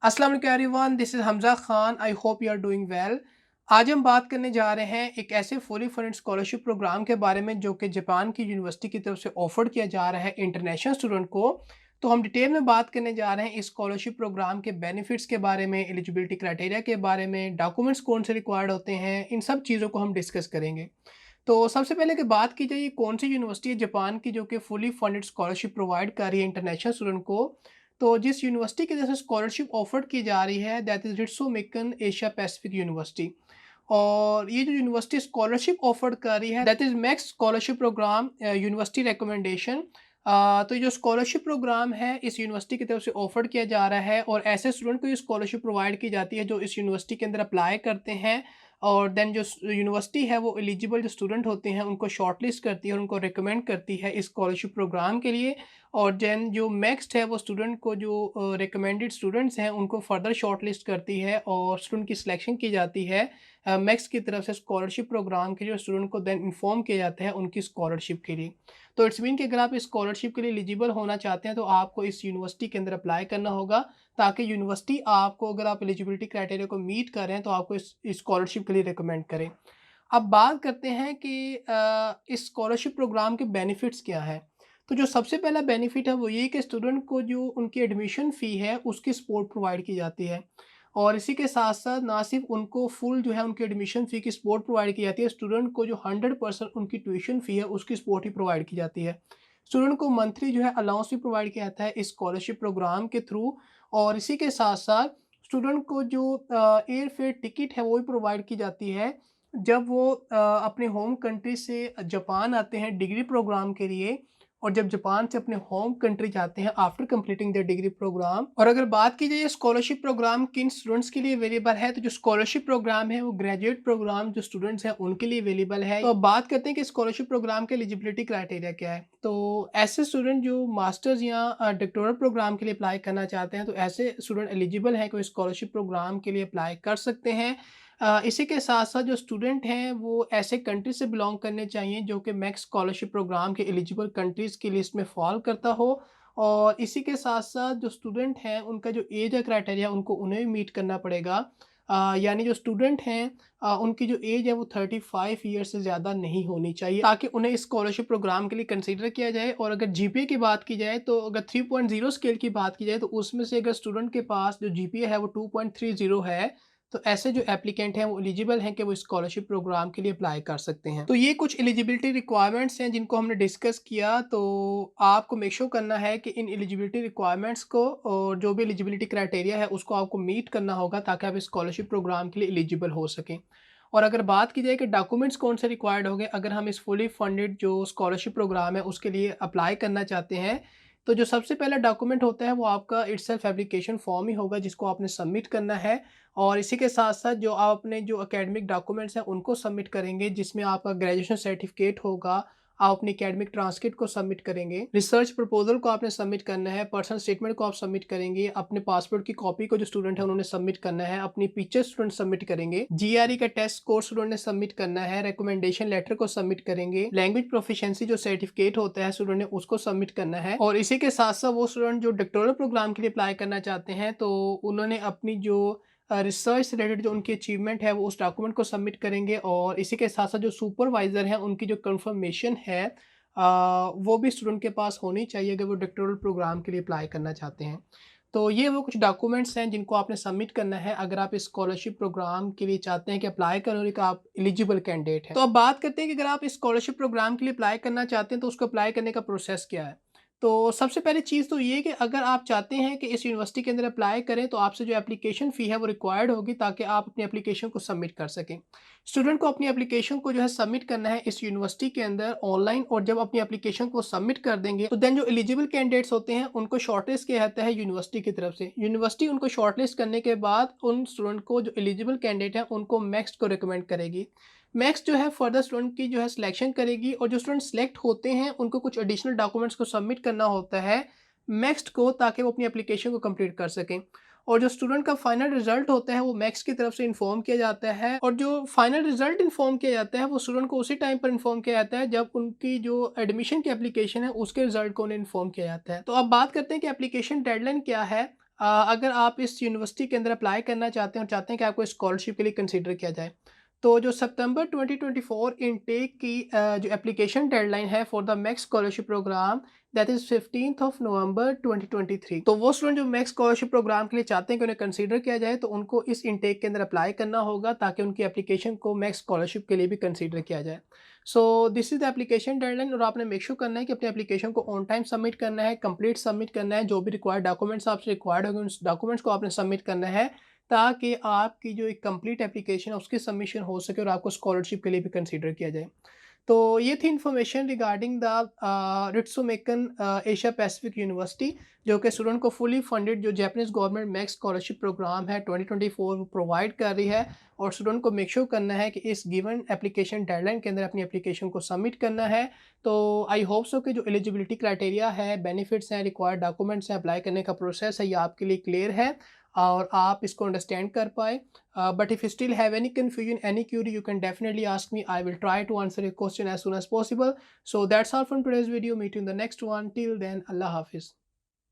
अस्सलाम वालेकुम everyone, this is Hamza Khan. I hope you are doing well. आज हम बात करने जा रहे हैं एक ऐसे फुली फंडेड स्कॉलरशिप प्रोग्राम के बारे में जो कि जापान की यूनिवर्सिटी की तरफ से ऑफर किया जा रहा है इंटरनेशनल स्टूडेंट को। तो हम डिटेल में बात करने जा रहे हैं इस स्कॉलरशिप प्रोग्राम के बेनिफिट्स के बारे में, एलिजिबिलिटी क्राइटेरिया के बारे में, डॉक्यूमेंट्स कौन से रिक्वायर्ड होते हैं, इन सब चीज़ों को हम डिस्कस करेंगे। तो सबसे पहले की बात की जाए, ये कौन सी यूनिवर्सिटी है जापान की जो कि फुली फंडेड स्कॉलरशिप प्रोवाइड कर रही है इंटरनेशनल स्टूडेंट को। तो जिस यूनिवर्सिटी की तरफ से स्कॉलरशिप ऑफर की जा रही है that is Ritsumeikan Asia Pacific University. और ये जो यूनिवर्सिटी स्कॉलरशिप ऑफर कर रही है that is MEXT scholarship programme university recommendation. तो ये जो स्कॉलरशिप प्रोग्राम है इस यूनिवर्सिटी की तरफ से ऑफर किया जा रहा है और ऐसे स्टूडेंट को ये स्कॉलरशिप प्रोवाइड की जाती है जो इस यूनिवर्सिटी के अंदर अप्लाई करते हैं। और देन जो यूनिवर्सिटी है वो एलिजिबल जो स्टूडेंट होते हैं उनको शॉर्टलिस्ट करती है और उनको रिकमेंड करती है इस स्कॉलरशिप प्रोग्राम के लिए। और देन जो नेक्स्ट है वो स्टूडेंट को जो रिकमेंडेड स्टूडेंट्स हैं उनको फर्दर शॉर्टलिस्ट करती है और स्टूडेंट की सिलेक्शन की जाती है मैक्स की तरफ से स्कॉलरशिप प्रोग्राम के जो स्टूडेंट को देन इन्फॉर्म किया जाता है उनकी स्कॉलरशिप के लिए। तो इट्स मीन कि अगर आप इस स्कॉलरशिप के लिए एलिजिबल होना चाहते हैं तो आपको इस यूनिवर्सिटी के अंदर अप्लाई करना होगा, ताकि यूनिवर्सिटी आपको, अगर आप एलिजिबिलिटी क्राइटेरिया को मीट कर रहे हैं तो आपको इस स्कॉलरशिप के लिए रिकमेंड करें। अब बात करते हैं कि इस स्कॉलरशिप प्रोग्राम के बेनिफिट्स क्या हैं। तो जो सबसे पहला बेनिफिट है वो ये कि स्टूडेंट को जो उनकी एडमिशन फ़ी है उसकी सपोर्ट प्रोवाइड की जाती है। और इसी के साथ-साथ ना सिर्फ उनको फुल जो है उनकी एडमिशन फ़ी की सपोर्ट प्रोवाइड की जाती है, स्टूडेंट को जो 100% उनकी ट्यूशन फ़ी है उसकी सपोर्ट ही प्रोवाइड की जाती है। स्टूडेंट को मंथली जो है अलाउंस भी प्रोवाइड किया जाता है इस स्कॉलरशिप प्रोग्राम के थ्रू। और इसी के साथ-साथ स्टूडेंट को जो एयर फेयर टिकट है वो भी प्रोवाइड की जाती है जब वो अपने होम कंट्री से जापान आते हैं डिग्री प्रोग्राम के लिए, और जब जापान से अपने होम कंट्री जाते हैं after completing the degree programme. और अगर बात की जाए स्कॉलरशिप प्रोग्राम किन स्टूडेंट्स के लिए अवेलेबल है, तो जो स्कॉलरशिप प्रोग्राम है वो ग्रेजुएट प्रोग्राम जो स्टूडेंट्स हैं उनके लिए अवेलेबल है। तो अब बात करते हैं कि स्कॉलरशिप प्रोग्राम के एलिजिबिलिटी क्राइटेरिया क्या है। तो ऐसे स्टूडेंट जो मास्टर्स या डॉक्टोरल प्रोग्राम के लिए अप्लाई करना चाहते हैं तो ऐसे स्टूडेंट एलिजिबल हैं कि स्कॉलरशिप प्रोग्राम के लिए अप्लाई कर सकते हैं। इसी के साथ-साथ जो स्टूडेंट हैं वो ऐसे कंट्री से बिलॉन्ग करने चाहिए जो कि मैक्स स्कॉलरशिप प्रोग्राम के एलिजिबल कंट्रीज़ की लिस्ट में फ़ॉल करता हो। और इसी के साथ-साथ जो स्टूडेंट हैं उनका जो एज है क्राइटेरिया उनको उन्हें भी मीट करना पड़ेगा। यानी जो स्टूडेंट हैं उनकी जो एज है वो 35 ईयर से ज़्यादा नहीं होनी चाहिए ताकि उन्हें इस स्कॉलरशिप प्रोग्राम के लिए कंसीडर किया जाए। और अगर जीपीए की बात की जाए तो अगर 3.0 स्केल की बात की जाए तो उसमें से अगर स्टूडेंट के पास जो जीपीए है वो 2.30 है, तो ऐसे जो एप्लीकेंट हैं वो एलिजिबल हैं कि वो स्कॉलरशिप प्रोग्राम के लिए अप्लाई कर सकते हैं। तो ये कुछ एलिजिबिलिटी रिक्वायरमेंट्स हैं जिनको हमने डिस्कस किया। तो आपको मेक श्योर करना है कि इन एलिजिबिलिटी रिक्वायरमेंट्स को और जो भी एलिजिबिलिटी क्राइटेरिया है उसको आपको मीट करना होगा ताकि आप स्कॉलरशिप प्रोग्राम के लिए एलिजिबल हो सकें। और अगर बात की जाए कि डॉक्यूमेंट्स कौन से रिक्वायर्ड होंगे अगर हम इस फुली फंडेड जो स्कॉलरशिप प्रोग्राम है उसके लिए अप्लाई करना चाहते हैं, तो जो सबसे पहला डॉक्यूमेंट होता है वो आपका इटसेल्फ एप्लीकेशन फॉर्म ही होगा जिसको आपने सबमिट करना है। और इसी के साथ-साथ जो आप अपने जो एकेडमिक डॉक्यूमेंट्स हैं उनको सबमिट करेंगे, जिसमें आपका ग्रेजुएशन सर्टिफिकेट होगा, आप अपनी एकेडमिक ट्रांसक्रिप्ट को सबमिट करेंगे, रिसर्च प्रपोज़ल को आपने सबमिट करना है, पर्सनल स्टेटमेंट को आप सबमिट करेंगे, अपने पासपोर्ट की कॉपी को जो स्टूडेंट है उन्होंने सबमिट करना है, अपनी पिक्चर स्टूडेंट सबमिट करेंगे, जीआरई का टेस्ट स्कोर स्टूडेंट ने सबमिट करना है, रिकमेंडेशन लेटर को सबमिट करेंगे, लैंग्वेज प्रोफिशिएंसी जो सर्टिफिकेट होता है स्टूडेंट ने उसको सबमिट करना है। और इसी के साथ-साथ वो स्टूडेंट जो डॉक्टोरल प्रोग्राम के लिए अप्लाई करना चाहते हैं तो उन्होंने अपनी जो रिसर्च से रिलेटेड जो उनकी अचीवमेंट है वो उस डॉक्यूमेंट को सबमिट करेंगे। और इसी के साथ-साथ जो सुपरवाइज़र हैं उनकी जो कंफर्मेशन है वो भी स्टूडेंट के पास होनी चाहिए अगर वो डॉक्टोरल प्रोग्राम के लिए अप्लाई करना चाहते हैं। तो ये वो कुछ डॉक्यूमेंट्स हैं जिनको आपने सबमिट करना है अगर आप इस स्कॉलरशिप प्रोग्राम के लिए चाहते हैं कि अप्लाई करें और एक आप एलिजिबल कैंडिडेट हैं। तो अब बात करते हैं कि अगर आप इस स्कॉलरशिप प्रोग्राम के लिए अप्लाई करना चाहते हैं तो उसको अप्लाई करने का प्रोसेस क्या है। तो सबसे पहली चीज़ तो ये है कि अगर आप चाहते हैं कि इस यूनिवर्सिटी के अंदर अप्लाई करें तो आपसे जो एप्लीकेशन फ़ी है वो रिक्वायर्ड होगी ताकि आप अपनी एप्लीकेशन को सबमिट कर सकें। स्टूडेंट को अपनी एप्लीकेशन को जो है सबमिट करना है इस यूनिवर्सिटी के अंदर ऑनलाइन, और जब अपनी एप्लीकेशन को सबमिट कर देंगे तो देन जो एलिजिबल कैंडिडेट्स होते हैं उनको शॉर्टलिस्ट किया जाता है यूनिवर्सिटी की तरफ से। यूनिवर्सिटी उनको शॉर्टलिस्ट करने के बाद उन स्टूडेंट को जो एलिजिबल कैंडिडेट हैं उनको मैक्स को रिकमेंड करेगी। मैक्स जो है फर्दर स्टूडेंट की जो है सिलेक्शन करेगी और जो स्टूडेंट सेलेक्ट होते हैं उनको कुछ एडिशनल डॉक्यूमेंट्स को सबमिट करना होता है मैक्स को, ताकि वो अपनी एप्लीकेशन को कंप्लीट कर सकें। और जो स्टूडेंट का फाइनल रिजल्ट होता है वो मैक्स की तरफ से इन्फॉर्म किया जाता है, और जो फाइनल रिजल्ट इन्फॉर्म किया जाता है वो स्टूडेंट को उसी टाइम पर इन्फॉर्म किया जाता है जब उनकी जो एडमिशन की एप्लीकेशन है उसके रिजल्ट को उन्हें इन्फॉर्म किया जाता है। तो अब बात करते हैं कि एप्लीकेशन डेडलाइन क्या है। अगर आप इस यूनिवर्सिटी के अंदर अप्लाई करना चाहते हैं और चाहते हैं कि आपको स्कॉलरशिप के लिए कंसीडर किया जाए, तो जो सितंबर 2024 इनटेक की जो एप्लीकेशन डेडलाइन है for the max scholarship program, that is 15th of November 2023। तो वो स्टूडेंट जो मैक्स स्कॉलरशिप प्रोग्राम के लिए चाहते हैं कि उन्हें कंसीडर किया जाए, तो उनको इस इनटेक के अंदर अप्लाई करना होगा ताकि उनकी एप्लीकेशन को मैक्स स्कॉलरशिप के लिए भी कंसीडर किया जाए। So this is the application deadline, और आपने मेक श्योर करना है कि अपनी एप्लीकेशन को ऑन टाइम सबमिट करना है, कंप्लीट सबमिट करना है। जो भी रिक्वायर्ड डॉक्यूमेंट्स आपसे रिक्वायर्ड होंगे, उन डॉक्यूमेंट्स को आपने सबमिट करना है ताकि आपकी जो एक कंप्लीट एप्लीकेशन है उसकी सबमिशन हो सके और आपको स्कॉलरशिप के लिए भी कंसीडर किया जाए। तो ये थी information regarding the Ritsumeikan Asia Pacific University, जो कि स्टूडेंट को फुली फंडेड जो Japanese government MEXT scholarship programme है 2024 वो प्रोवाइड कर रही है। और स्टूडेंट को मेक श्योर करना है कि इस गिवन एप्लीकेशन डेडलाइन के अंदर अपनी एप्लीकेशन को सबमिट करना है। तो आई होप सो कि जो एलिजिबिलिटी क्राइटेरिया है, बेनिफिट्स हैं, रिक्वायर्ड डॉक्यूमेंट्स हैं, अप्लाई करने का प्रोसेस है, ये आपके लिए क्लियर है और आप इसको अंडरस्टैंड कर पाए। But if you still have any confusion, any query, you can definitely ask me. I will try to answer your question as soon as possible. So that's all from today's video. Meet you in the next one. Till then, Allah Hafiz.